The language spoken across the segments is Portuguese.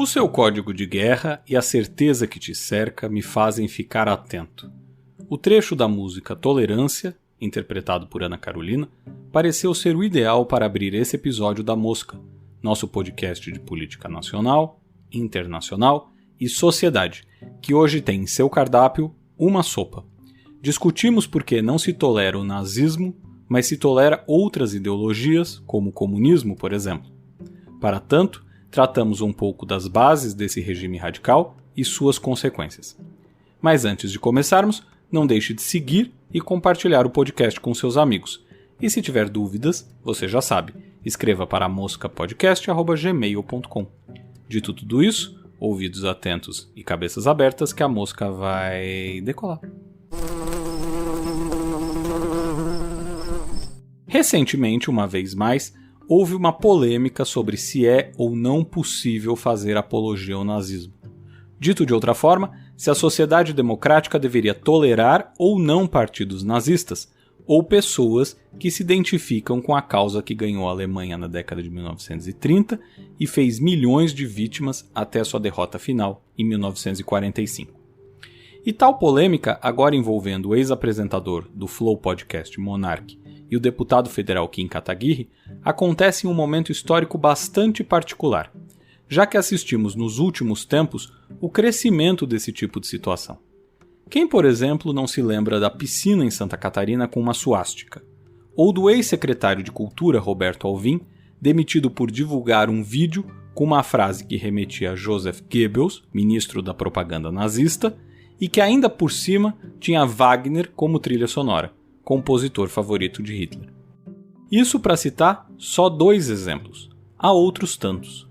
O seu código de guerra e a certeza que te cerca me fazem ficar atento. O trecho da música Tolerância, interpretado por Ana Carolina, pareceu ser o ideal para abrir esse episódio da Mosca, nosso podcast de política nacional, internacional e sociedade, que hoje tem em seu cardápio uma sopa. Discutimos por que não se tolera o nazismo, mas se tolera outras ideologias, como o comunismo, por exemplo. Para tanto, tratamos um pouco das bases desse regime radical e suas consequências. Mas antes de começarmos, não deixe de seguir e compartilhar o podcast com seus amigos. E se tiver dúvidas, você já sabe, escreva para moscapodcast@gmail.com. Dito tudo isso, ouvidos atentos e cabeças abertas que a mosca vai decolar. Recentemente, uma vez mais, houve uma polêmica sobre se é ou não possível fazer apologia ao nazismo. Dito de outra forma, se a sociedade democrática deveria tolerar ou não partidos nazistas, ou pessoas que se identificam com a causa que ganhou a Alemanha na década de 1930 e fez milhões de vítimas até sua derrota final, em 1945. E tal polêmica, agora envolvendo o ex-apresentador do Flow Podcast Monark e o deputado federal Kim Kataguiri, acontece em um momento histórico bastante particular, já que assistimos nos últimos tempos o crescimento desse tipo de situação. Quem, por exemplo, não se lembra da piscina em Santa Catarina com uma suástica? Ou do ex-secretário de Cultura Roberto Alvim, demitido por divulgar um vídeo com uma frase que remetia a Joseph Goebbels, ministro da propaganda nazista, e que ainda por cima tinha Wagner como trilha sonora, compositor favorito de Hitler. Isso para citar só 2 exemplos. Há outros tantos.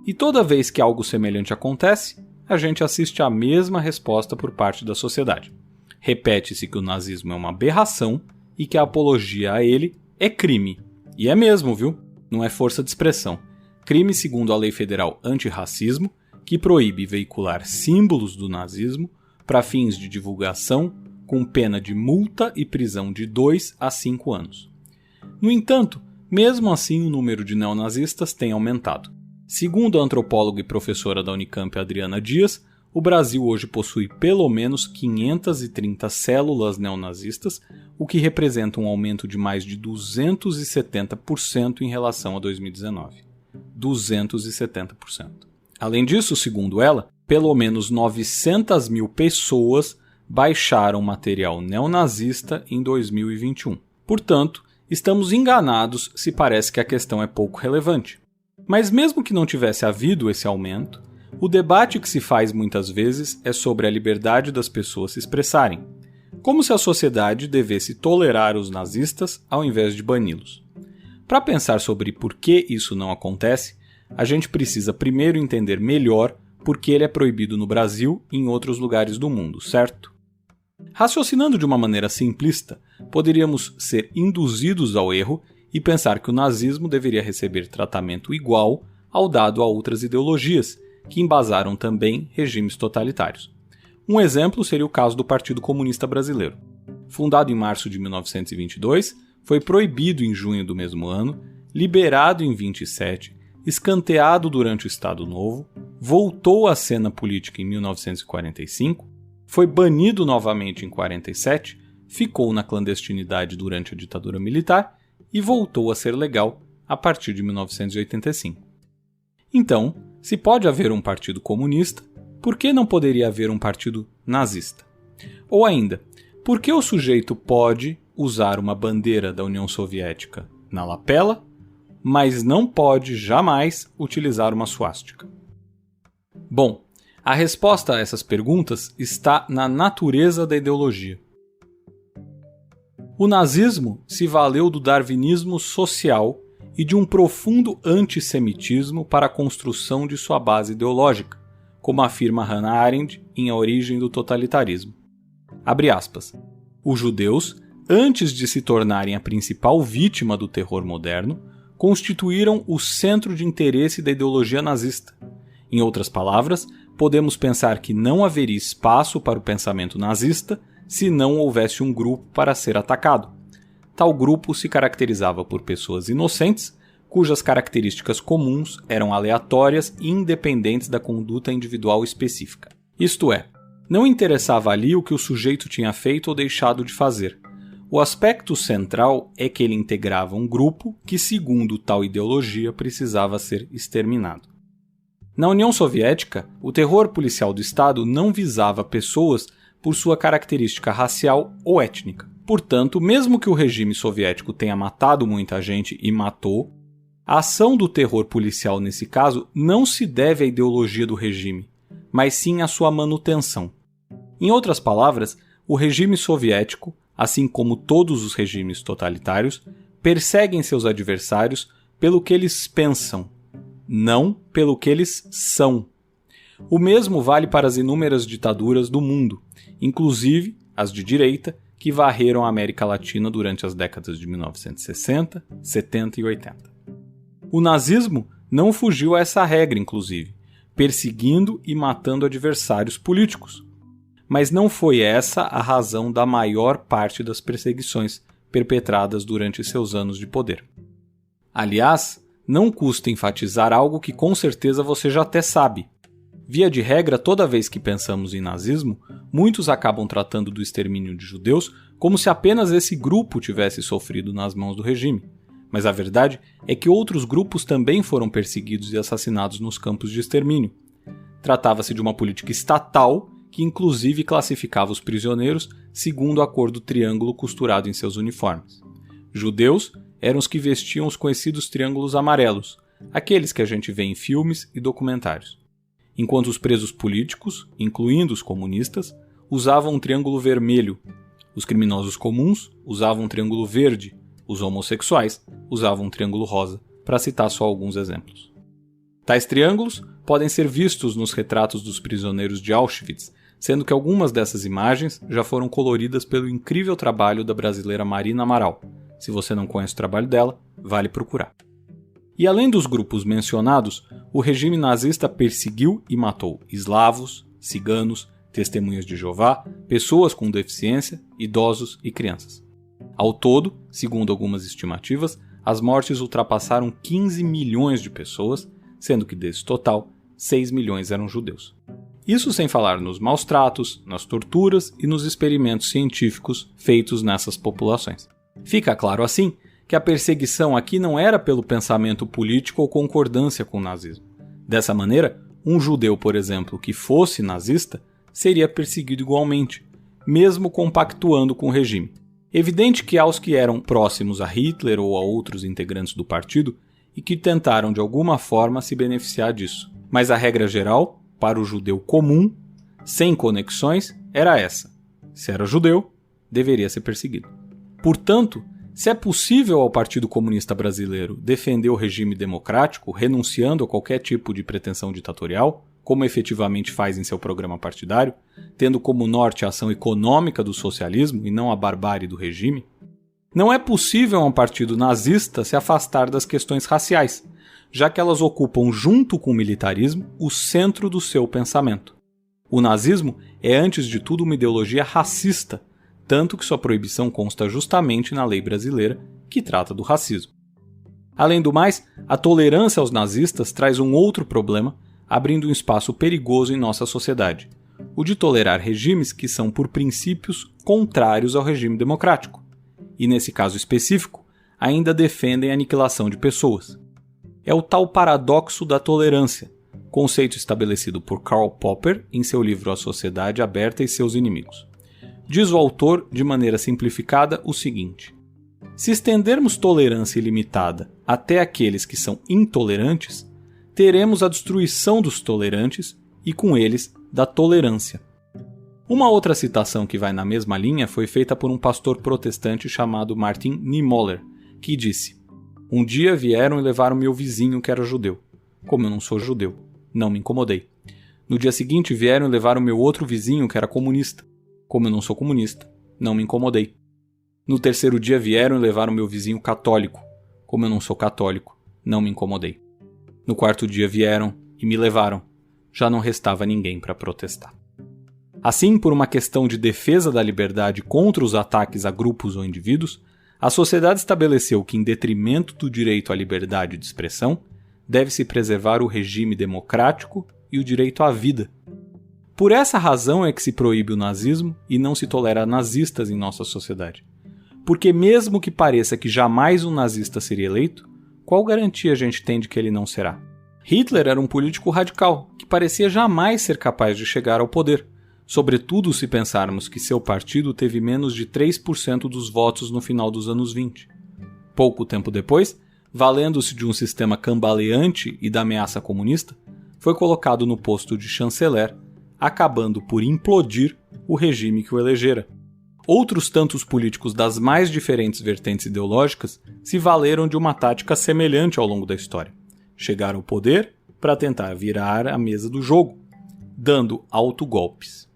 E toda vez que algo semelhante acontece, a gente assiste à mesma resposta por parte da sociedade. Repete-se que o nazismo é uma aberração e que a apologia a ele é crime. E é mesmo, viu? Não é força de expressão. Crime segundo a Lei Federal Antirracismo, que proíbe veicular símbolos do nazismo para fins de divulgação, com pena de multa e prisão de 2 a 5 anos. No entanto, mesmo assim o número de neonazistas tem aumentado. Segundo a antropóloga e professora da Unicamp Adriana Dias, o Brasil hoje possui pelo menos 530 células neonazistas, o que representa um aumento de mais de 270% em relação a 2019. 270%. Além disso, segundo ela, pelo menos 900 mil pessoas baixaram material neonazista em 2021. Portanto, estamos enganados se parece que a questão é pouco relevante. Mas mesmo que não tivesse havido esse aumento, o debate que se faz muitas vezes é sobre a liberdade das pessoas se expressarem, como se a sociedade devesse tolerar os nazistas ao invés de bani-los. Para pensar sobre por que isso não acontece, a gente precisa primeiro entender melhor por que ele é proibido no Brasil e em outros lugares do mundo, certo? Raciocinando de uma maneira simplista, poderíamos ser induzidos ao erro e pensar que o nazismo deveria receber tratamento igual ao dado a outras ideologias, que embasaram também regimes totalitários. Um exemplo seria o caso do Partido Comunista Brasileiro. Fundado em março de 1922, foi proibido em junho do mesmo ano, liberado em 27, escanteado durante o Estado Novo, voltou à cena política em 1945, foi banido novamente em 47, ficou na clandestinidade durante a ditadura militar e voltou a ser legal a partir de 1985. Então, se pode haver um partido comunista, por que não poderia haver um partido nazista? Ou ainda, por que o sujeito pode usar uma bandeira da União Soviética na lapela, mas não pode jamais utilizar uma suástica? Bom, a resposta a essas perguntas está na natureza da ideologia. O nazismo se valeu do darwinismo social e de um profundo antissemitismo para a construção de sua base ideológica, como afirma Hannah Arendt em A Origem do Totalitarismo. Abre aspas. Os judeus, antes de se tornarem a principal vítima do terror moderno, constituíram o centro de interesse da ideologia nazista. Em outras palavras, podemos pensar que não haveria espaço para o pensamento nazista se não houvesse um grupo para ser atacado. Tal grupo se caracterizava por pessoas inocentes, cujas características comuns eram aleatórias e independentes da conduta individual específica. Isto é, não interessava ali o que o sujeito tinha feito ou deixado de fazer. O aspecto central é que ele integrava um grupo que, segundo tal ideologia, precisava ser exterminado. Na União Soviética, o terror policial do Estado não visava pessoas por sua característica racial ou étnica. Portanto, mesmo que o regime soviético tenha matado muita gente e matou, a ação do terror policial nesse caso não se deve à ideologia do regime, mas sim à sua manutenção. Em outras palavras, o regime soviético, assim como todos os regimes totalitários, perseguem seus adversários pelo que eles pensam, não pelo que eles são. O mesmo vale para as inúmeras ditaduras do mundo, inclusive as de direita, que varreram a América Latina durante as décadas de 1960, 70 e 80. O nazismo não fugiu a essa regra, inclusive, perseguindo e matando adversários políticos. Mas não foi essa a razão da maior parte das perseguições perpetradas durante seus anos de poder. Aliás, não custa enfatizar algo que com certeza você já até sabe. Via de regra, toda vez que pensamos em nazismo, muitos acabam tratando do extermínio de judeus como se apenas esse grupo tivesse sofrido nas mãos do regime. Mas a verdade é que outros grupos também foram perseguidos e assassinados nos campos de extermínio. Tratava-se de uma política estatal que inclusive classificava os prisioneiros segundo a cor do triângulo costurado em seus uniformes. Judeus eram os que vestiam os conhecidos triângulos amarelos, aqueles que a gente vê em filmes e documentários. Enquanto os presos políticos, incluindo os comunistas, usavam um triângulo vermelho. Os criminosos comuns usavam um triângulo verde. Os homossexuais usavam um triângulo rosa, para citar só alguns exemplos. Tais triângulos podem ser vistos nos retratos dos prisioneiros de Auschwitz, sendo que algumas dessas imagens já foram coloridas pelo incrível trabalho da brasileira Marina Amaral. Se você não conhece o trabalho dela, vale procurar. E além dos grupos mencionados, o regime nazista perseguiu e matou eslavos, ciganos, testemunhas de Jeová, pessoas com deficiência, idosos e crianças. Ao todo, segundo algumas estimativas, as mortes ultrapassaram 15 milhões de pessoas, sendo que desse total, 6 milhões eram judeus. Isso sem falar nos maus tratos, nas torturas e nos experimentos científicos feitos nessas populações. Fica claro assim que a perseguição aqui não era pelo pensamento político ou concordância com o nazismo. Dessa maneira, um judeu, por exemplo, que fosse nazista, seria perseguido igualmente, mesmo compactuando com o regime. Evidente que há os que eram próximos a Hitler ou a outros integrantes do partido e que tentaram de alguma forma se beneficiar disso. Mas a regra geral, para o judeu comum, sem conexões, era essa. Se era judeu, deveria ser perseguido. Portanto, se é possível ao Partido Comunista Brasileiro defender o regime democrático, renunciando a qualquer tipo de pretensão ditatorial, como efetivamente faz em seu programa partidário, tendo como norte a ação econômica do socialismo e não a barbárie do regime, não é possível a um partido nazista se afastar das questões raciais, já que elas ocupam, junto com o militarismo, o centro do seu pensamento. O nazismo é, antes de tudo, uma ideologia racista, tanto que sua proibição consta justamente na lei brasileira, que trata do racismo. Além do mais, a tolerância aos nazistas traz um outro problema, abrindo um espaço perigoso em nossa sociedade, o de tolerar regimes que são, por princípios, contrários ao regime democrático, e nesse caso específico, ainda defendem a aniquilação de pessoas. É o tal paradoxo da tolerância, conceito estabelecido por Karl Popper em seu livro A Sociedade Aberta e Seus Inimigos. Diz o autor, de maneira simplificada, o seguinte: se estendermos tolerância ilimitada até aqueles que são intolerantes, teremos a destruição dos tolerantes e, com eles, da tolerância. Uma outra citação que vai na mesma linha foi feita por um pastor protestante chamado Martin Niemöller, que disse: um dia vieram e levaram meu vizinho que era judeu. Como eu não sou judeu, não me incomodei. No dia seguinte vieram e levaram meu outro vizinho que era comunista. Como eu não sou comunista, não me incomodei. No terceiro dia vieram e levaram meu vizinho católico. Como eu não sou católico, não me incomodei. No quarto dia vieram e me levaram. Já não restava ninguém para protestar. Assim, por uma questão de defesa da liberdade contra os ataques a grupos ou indivíduos, A sociedade estabeleceu que, em detrimento do direito à liberdade de expressão, deve-se preservar o regime democrático e o direito à vida. Por essa razão é que se proíbe o nazismo e não se tolera nazistas em nossa sociedade. Porque mesmo que pareça que jamais um nazista seria eleito, qual garantia a gente tem de que ele não será? Hitler era um político radical, que parecia jamais ser capaz de chegar ao poder, sobretudo se pensarmos que seu partido teve menos de 3% dos votos no final dos anos 20. Pouco tempo depois, valendo-se de um sistema cambaleante e da ameaça comunista, foi colocado no posto de chanceler, acabando por implodir o regime que o elegera. Outros tantos políticos das mais diferentes vertentes ideológicas se valeram de uma tática semelhante ao longo da história. Chegaram ao poder para tentar virar a mesa do jogo, dando autogolpes.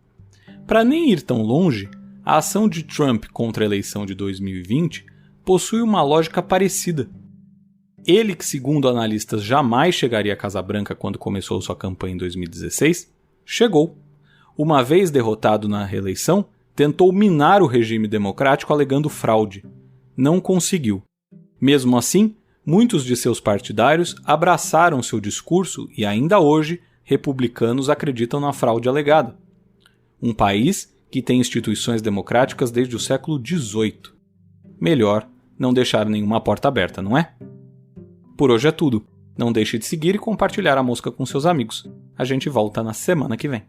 Para nem ir tão longe, a ação de Trump contra a eleição de 2020 possui uma lógica parecida. Ele, que segundo analistas jamais chegaria à Casa Branca quando começou sua campanha em 2016, chegou. Uma vez derrotado na reeleição, tentou minar o regime democrático alegando fraude. Não conseguiu. Mesmo assim, muitos de seus partidários abraçaram seu discurso e ainda hoje republicanos acreditam na fraude alegada. Um país que tem instituições democráticas desde o século XVIII. Melhor não deixar nenhuma porta aberta, não é? Por hoje é tudo. Não deixe de seguir e compartilhar a mosca com seus amigos. A gente volta na semana que vem.